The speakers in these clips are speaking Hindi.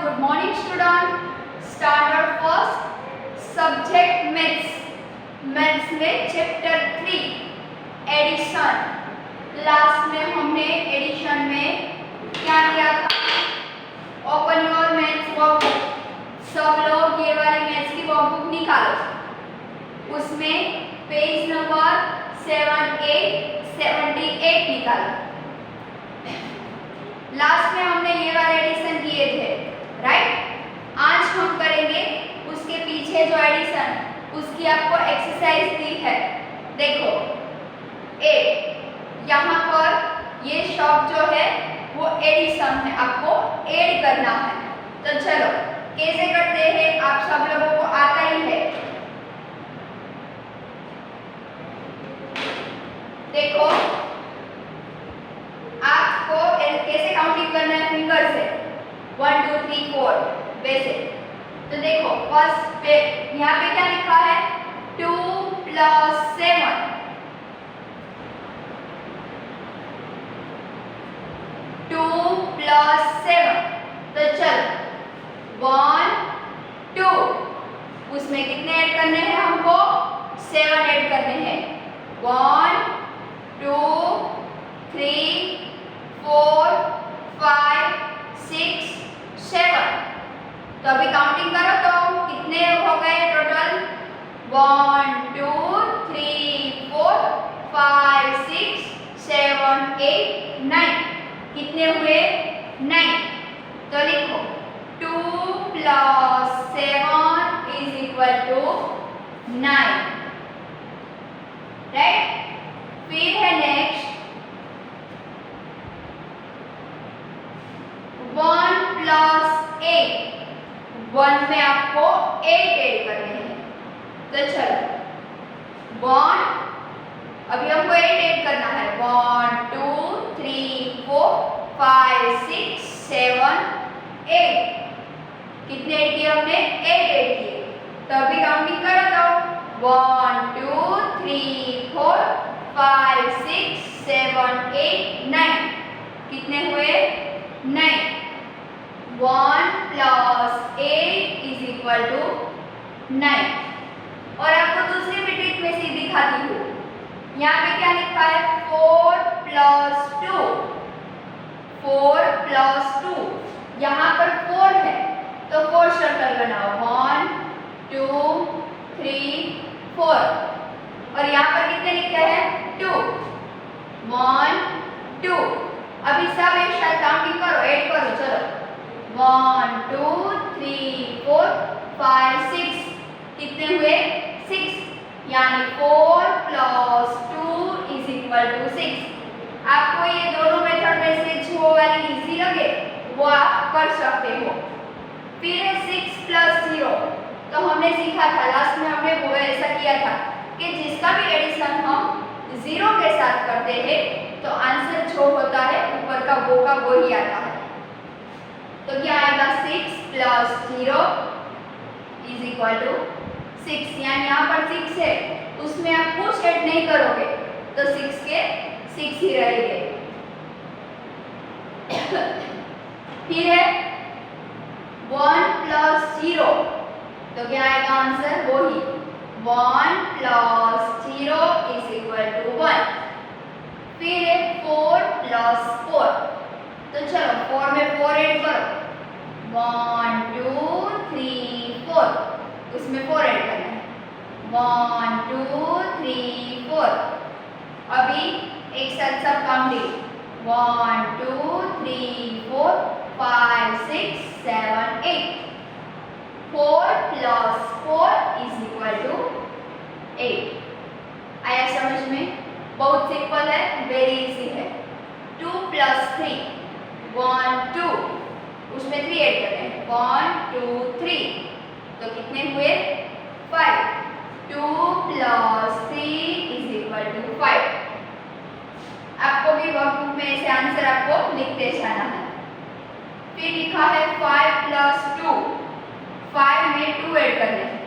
Good morning student. Standard first subject maths. Maths में chapter 3 एडिशन. लास्ट में हमने एडिशन में क्या किया था? Open your maths workbook. सब लोग ये वाली मैथ्स की वर्कबुक निकालो. उसमें पेज नंबर 78 निकालो. लास्ट में हमने ये वाले एडिशन किए थे, राइट? आज हम करेंगे उसके पीछे जो एडिशन, उसकी आपको एक्सरसाइज दी है. देखो ए, यहाँ पर ये शब्द जो है वो एडिशन है, आपको ऐड करना है. तो चलो कैसे करते हैं, आप सब लोगों को आता ही है. देखो आपको कैसे काउंटिंग करना है, फिंगर से 1 2 3 4 वैसे. तो देखो फर्स्ट पे यहाँ पे क्या लिखा है? 2 + 7. 2 + 7. तो चलो 1 2, उसमें कितने ऐड करने हैं हमको? 7 ऐड करने हैं. 1 2 3 4 5 6 7. तो अभी काउंटिंग करो तो कितने हो गए टोटल? 1 2 3 4 5 6 7 8 9. कितने हुए? 9. तो लिखो 2 + 7 = 9, राइट? फिर है नेक्स्ट 1 + 8. 1 में आपको 8 ऐड करने हैं. तो चलो 1, अभी हमको 8 ऐड करना है. 1 2 3 4 5 6 7 8. कितने ऐड किए हमने? 8 ऐड किए. तो अभी काउंटिंग करो तो 1 2 3 4 5 6 7 8 9. कितने हुए? 9. 1 + 8 = 9. और आपको दूसरी भी ट्रिक में से दिखाती हूँ. यहाँ पे क्या लिखा है? 4 + 2. 4 + 2. यहाँ पर 4 है तो 4 सर्कल बनाओ. 1 2 3 4. और यहाँ पर कितने लिखे हैं? 2. 1 2. अभी सब एक साथ काउंटिंग करो, ऐड करो. चलो 1 2 3 4 5 6. कितने हुए? 6. यानी 4 + 2 = 6. आपको ये दोनों मेथड में से जो वाली इजी लगे वो आप कर सकते हो. फिर है 6 + 0. तो हमने सीखा था लास्ट में, हमने वो ऐसा किया था कि जिसका भी एडिशन हम 0 के साथ करते हैं तो आंसर जो होता है ऊपर का वो ही आता है. तो क्या आएगा? 6 + 0 = 6. यानी यहाँ पर 6 है, उसमें आप कुछ ऐड नहीं करोगे तो 6 के 6 ही रहेंगे. फिर है 1 + 0. तो क्या आएगा आंसर? वो ही 1 + 0 = 1. फिर है 4 + 4. तो चलो 4 में 4 ऐड करो. 1 2 3 4. उसमें 4 ऐड करना है. 1 2 3 4. अभी एक साथ सब काउंटिंग. 1 2 3 4 5 6 7 8. 4 + 4 = 8. आया समझ में? बहुत सिंपल है, वेरी इजी है. 2 + 3. 1 2. उसमें 3 ऐड करते हैं. 1 2 3. तो कितने हुए? 5. 2 + 3 = 5. आपको भी वर्कबुक में ऐसे आंसर आपको लिखते जाना है. फिर लिखा है 5 + 2. 5 में 2 ऐड करने हैं.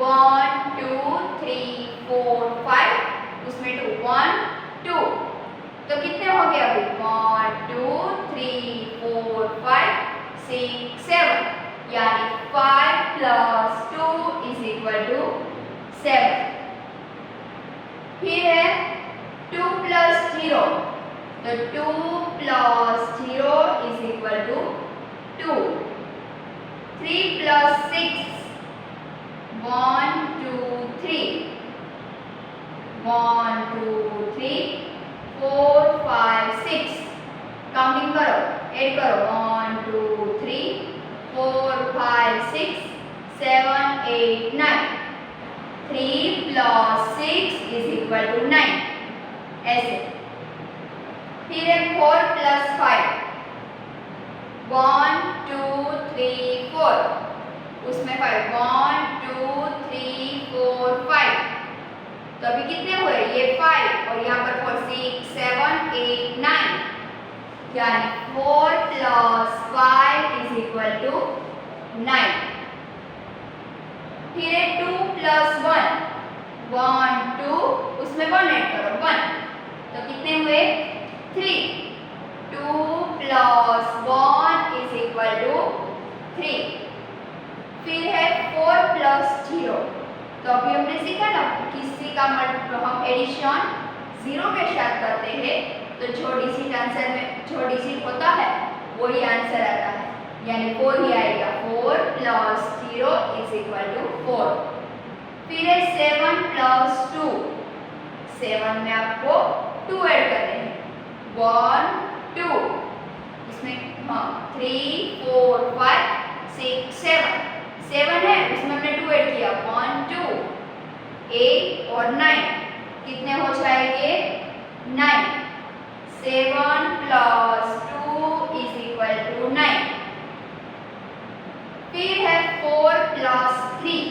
1 2 3 4 5. उसमें 2 1 2. तो कितने हो गए अभी? 1 2 3 4 5 6 7. यानी 5 प्लस 2 इज इक्वल टू 7। फिर है 2 प्लस 0, तो 2 plus 0 is equal to 2। 3 plus 6, 1 2 3, 1 2 3, 4 5 6, counting करो, ऐड करो, 1 2 3 4 5 6 7 8 9। 3 प्लस 6 इज इक्वल टू 9, ऐसे। फिर है 4 प्लस 5, 1 2 3 4, उसमें 5, 1 2 3 4 5। तो अभी कितने हुए, ये 5 और यहाँ पर 4, 6 7 8 9, यानी 4 प्लस 5 इज इक्वल टू 9। फिर है 2 प्लस 1, 1 2, उसमें 1 ऐड करो, 1, तो कितने हुए 3। 2 प्लस 1 इज इक्वल टू 3। फिर है 4 प्लस 0, तो अभी हमने सीखा ना किसी का हम एडिशन 0 के साथ करते हैं तो छोटी सी आंसर में छोटी सी होता है वही आंसर आता है, यानी 4 ही आएगा। 4 प्लस 0 इज इक्वल टू 4। फिर है 7 प्लस 2, 7 में आपको 2 ऐड करने हैं, 1 2, इसमें हाँ 3 4 5 6 7, 7 है उसमें हमने 2 ऐड किया, 1 2 8 और 9, कितने हो जाएंगे 9। 7 प्लस 2 इज इक्वल टू 9। फिर है 4 प्लस 3,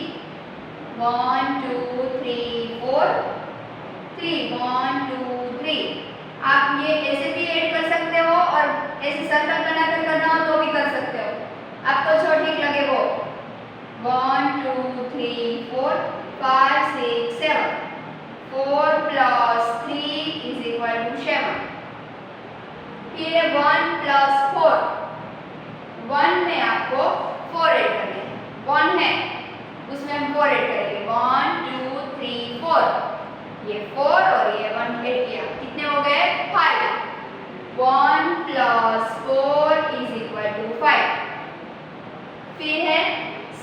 1 2 3 4 3, 1 2 3। आप ये ऐसे भी ऐड कर सकते हो और ऐसे सर्कल बनाकर करना हो तो भी कर सकते हो, आपको जो ठीक लगे वो। 1 2 3 4 5 6 7, 4 प्लस 3 इज इक्वल टू 7। फिर 1 प्लस 4, 1 में आपको 4 ऐड करने हैं, 1 है उसमें हम 4 ऐड करेंगे, 1 2 3 4, ये 4 और ये 1 ऐड किया, कितने हो गए 5। 1 प्लस 4 इज इक्वल टू 5। फिर है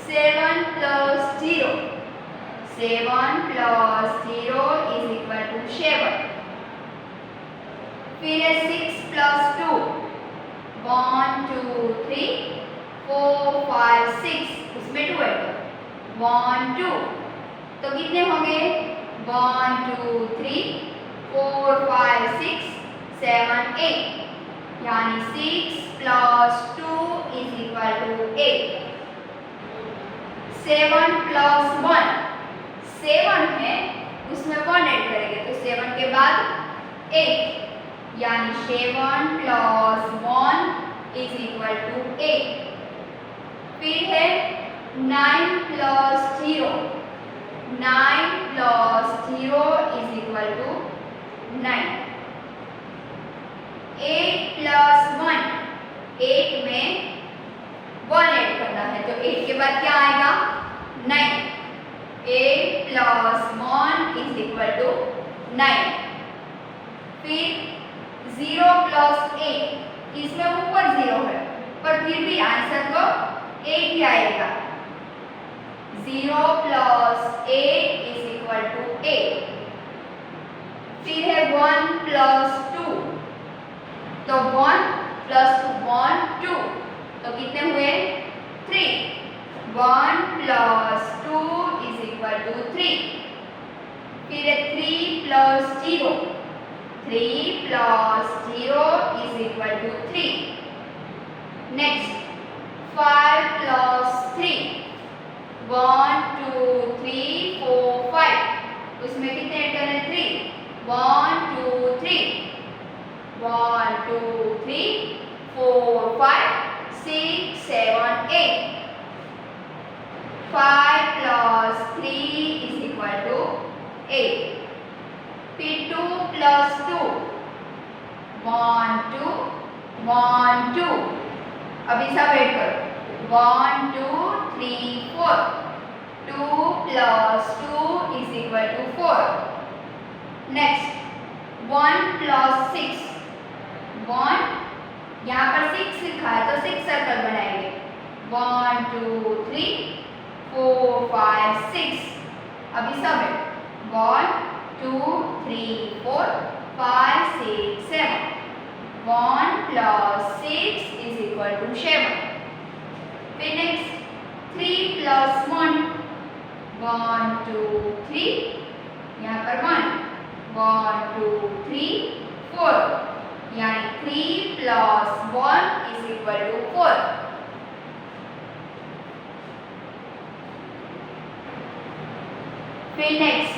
7 plus 0, 7 plus 0 is equal to 7। फिर है 6 प्लस 2, 1 2 3 4 5 6, उसमें 2 ऐड करो, 1 2, तो कितने होंगे 1 2 3 4 5 6 7 8, यानी 6 plus 2 is equal to 8। 7 plus 1, 7 है उसमें 1 ऐड करेंगे तो 7 के बाद 8, यानी 7 प्लस 1 इज इक्वल टू 8। फिर है 9 plus 0, 9 plus 0 is equal to 9। 8 plus 1, 8 में 1 ऐड करना है तो 8 के बाद क्या आएगा 9। 8 प्लस 1 इज इक्वल टू 9। फिर 0 प्लस 8, इसमें ऊपर 0 है पर फिर भी आंसर तो 8 ही आएगा। 0 प्लस 8 इज इक्वल टू 8। फिर है 1 प्लस 2, तो 1 प्लस 1 2, तो कितने हुए 3। 1 प्लस 2 इज इक्वल टू 3। फिर है 3 plus 0, 3 plus 0 is equal to 3। Next 5 plus 3, 1 2 3 4 5, उसमें कितने ऐड करने 3, 1 2 3, 1 2 3 4 5 6 7 8। 5 प्लस 3 इज इक्वल टू 8। फिर 2 प्लस 2, 1 2 1 2, अभी सब ऐड करो, 1 2 3 4. 2 plus 2 is equal to 4. Next 1 plus 6. 1 यहाँ पर 6 लिखा है तो 6 सर्कल बनाएंगे. 1 2 3 4 5 6. अभी सब है 1 2 3 4 5 6 7. 1 plus 6 is equal to 7. फिर नेक्स्ट 3 plus 1. 1 2 3. यहाँ पर 1 1 2 3 4. यानी 3 plus 1 is equal to 4. फिर नेक्स्ट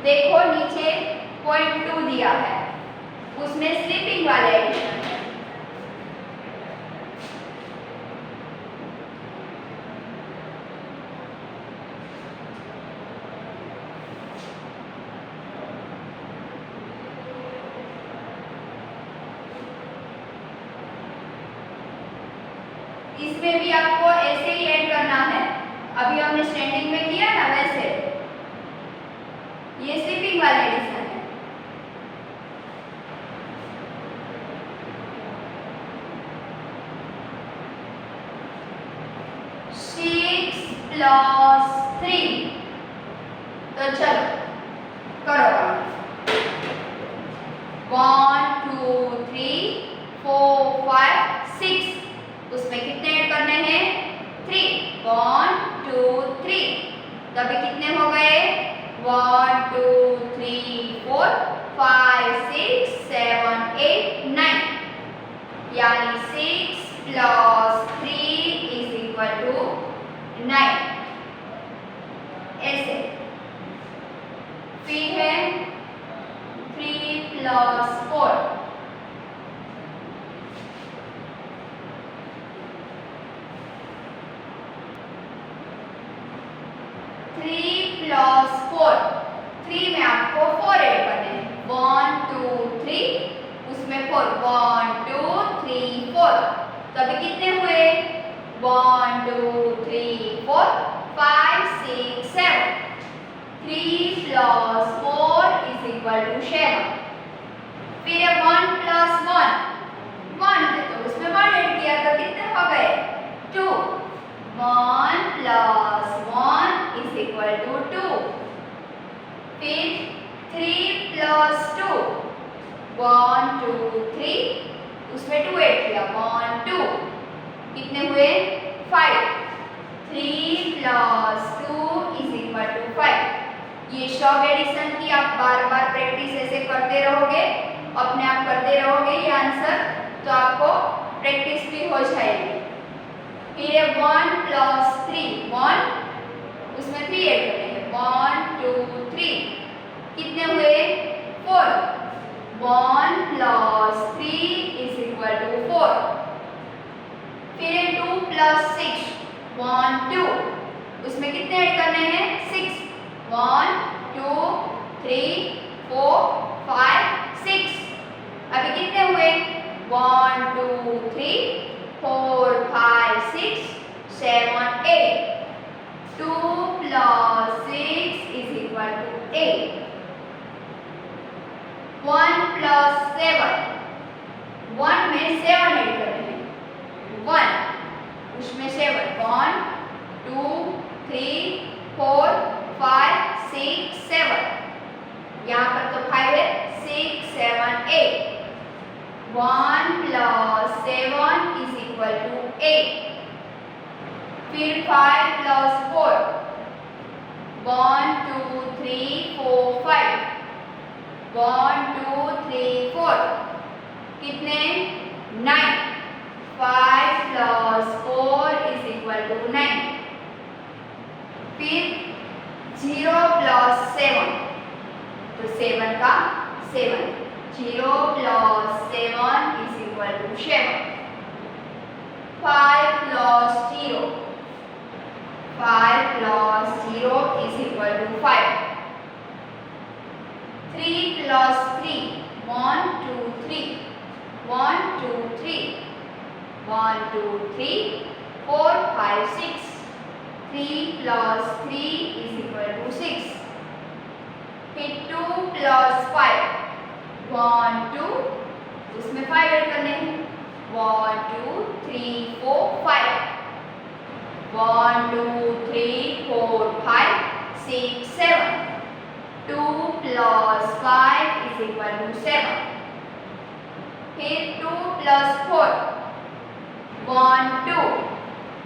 देखो नीचे पॉइंट 2 दिया है, उसमें स्लीपिंग वाले एडिशन है. इसमें भी आपको ऐसे ही ऐड करना है. अभी हमने स्टैंडिंग में किया ना वैसे. ये स्लीपिंग वाला एडिशन है. Six plus 3. तो चलो करो. 1 2 3 4 5 6. उसमें कितने ऐड करने हैं? 3. 1 2 3. तभी कितने हो गए? 1 2 3 4 5 6 7 8 9. यानी 6 plus 3 is equal to 9. ऐसे. फिर है 3 plus 4. 3 plus 4. 3 में आपको 4 ऐड करने हैं. 1 2 3. उसमें 4. 1 2 3 4. तभी कितने हुए? 1 2 3 4 5 6 7. 3 plus 4 is equal to 7. फिर 1 plus 1. 1 है तो उसमें 1 ऐड किया तो कितने हो गए? 2. 1 plus 1 is equal to 2. फिर 3 plus 2. 1 2 3. उसमें 2 ऐड किया. 1 2. कितने हुए? 5. 3 plus 2 is equal to 5. ये शॉर्ट एडिशन की आप बार बार प्रैक्टिस ऐसे करते रहोगे, अपने आप करते रहोगे ये आंसर, तो आपको प्रैक्टिस भी हो जाएगी. फिर 1 plus 3. 1. उसमें 3 ऐड करने हैं. 1 2 3. कितने हुए? 4. 1 plus 3 is equal to 4. फिर 2 plus 6. 1 2. उसमें कितने ऐड करने हैं? 6. 1 2 3 4 5 6. अभी कितने हुए? 1 2 3 4 5 6 7 8. 2 plus 6 is equal to 8. 1 plus 7. 1 में 7 ऐड करने हैं. 1. उसमें 7. 1 2 3 4 5 6 7. यहाँ पर तो 5 है. 6 7 8. 1 plus 7 is equal to 8. फिर 5 plus 4. 1 2 3 4 5. 1 2 3 4. कितने? 9. 5 plus 4 is equal to 9. फिर 0 plus 7. तो 7 का 7. 0 plus 7 is equal to 7. 5 plus 0. 5 plus 0 is equal to 5. 3 plus 3. 1 2 3. 1 2 3. 1 2 3 4 5 6 3 plus 3 is equal to 6 फिर 2 plus 5 1 2 उसमें 5 ऐड करने हैं 1 2 3 4 5 1 2 3 4 5 6 7 2 plus 5 is equal to 7 फिर 2 plus 4 1 2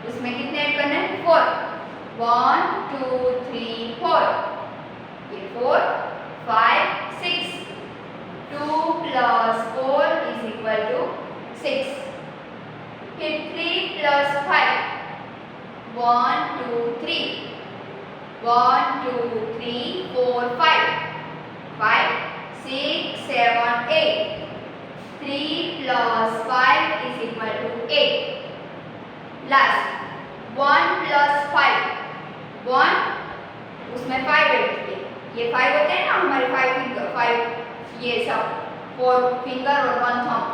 उसमें कितने ऐड करने हैं 4 1 2 3 4 ये 4 5 6 2 plus 4 is equal to 6 फिर 3 plus 5 1 2 3 1 2 3 4 5 5 6 7 8 3 plus 5 is equal to 8 last 1 plus 5 1 उसमें 5 ऐड किए ये 5 होते हैं ना हमारे 5 फिंगर 5 ये सब 4 फिंगर और 1 थंब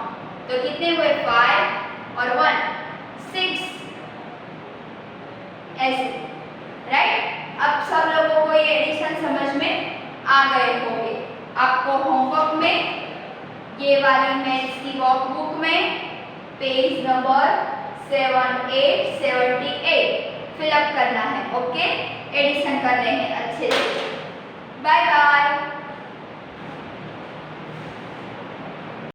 तो कितने हुए 5 और 1 6 ऐसे राइट अब सब लोगों को ये एडिशन समझ में आ गए होंगे आपको होमवर्क में ये वाली मैथ्स की वर्कबुक में पेज नंबर 7878 फिलअप करना है ओके एडिशन करने हैं अच्छे से बाय बाय